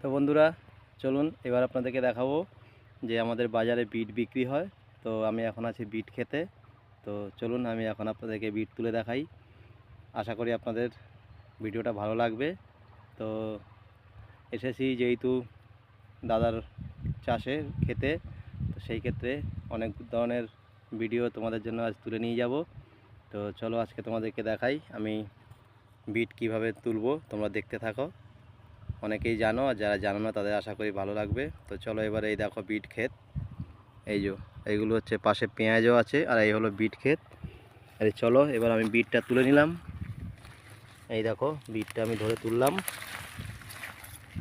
তো বন্ধুরা চলুন এবার আপনাদেরকে দেখাবো যে আমাদের বাজারে বিট বিক্রি হয়। তো আমি এখন আছি বিট খেতে। তো চলুন আমি এখন আপনাদেরকে বিট তুলে দেখাই। আশা করি আপনাদের ভিডিওটা ভালো লাগবে। তো এসেছি যেহেতু দাদার চাষে খেতে, তো সেই ক্ষেত্রে অনেক ধরনের ভিডিও তোমাদের জন্য আজ তুলে নিয়ে যাব। তো চলো আজকে তোমাদেরকে দেখাই আমি বিট কিভাবে তুলবো, তোমরা দেখতে থাকো। অনেকেই জানো, আর যারা জানো না তাদের আশা করি ভালো লাগবে। তো চলো এবার এই দেখো বিট ক্ষেত, এই যে এইগুলো হচ্ছে, পাশে পেঁয়াজও আছে, আর এই হলো বিট ক্ষেত। আরে চলো এবার আমি বিটটা তুলে নিলাম। এই দেখো বিটটা আমি ধরে তুললাম।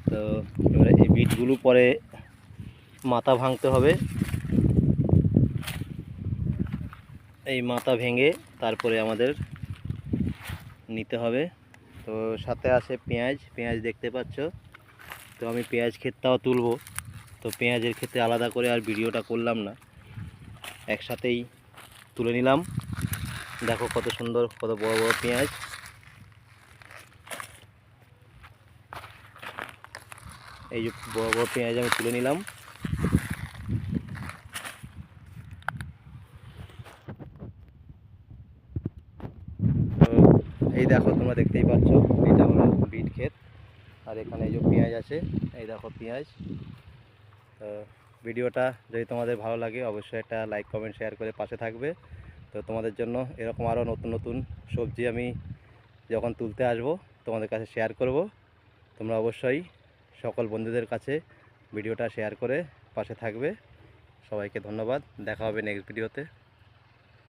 তো এবারে এই বিটগুলো পরে মাথা ভাঙতে হবে। এই মাথা ভেঙে তারপরে আমাদের নিতে হবে। তো সাথে আছে পেঁয়াজ, পেঁয়াজ দেখতে পাচ্ছ। তো আমি পেঁয়াজ ক্ষেতটাও তুলবো। তো পেঁয়াজের ক্ষেত্রে আলাদা করে আর ভিডিওটা করলাম না, একসাথেই তুলে নিলাম। দেখো কত সুন্দর, কত বড় বড় পেঁয়াজ। এই যে বড় বড় পেঁয়াজ আমি তুলে নিলাম। তো এই দেখো তোমরা দেখতেই পাচ্ছ, এটা হলো বিট ক্ষেত, আর এখানে এই যে পেঁয়াজ আছে, এই দেখো পেঁয়াজ। তো ভিডিওটা যদি তোমাদের ভালো লাগে অবশ্যই একটা লাইক কমেন্ট শেয়ার করে পাশে থাকবে। তো তোমাদের জন্য এরকম আরও নতুন নতুন সবজি আমি যখন তুলতে আসবো তোমাদের কাছে শেয়ার করব। তোমরা অবশ্যই সকল বন্ধুদের কাছে ভিডিওটা শেয়ার করে পাশে থাকবে। সবাইকে ধন্যবাদ, দেখা হবে নেক্সট ভিডিওতে।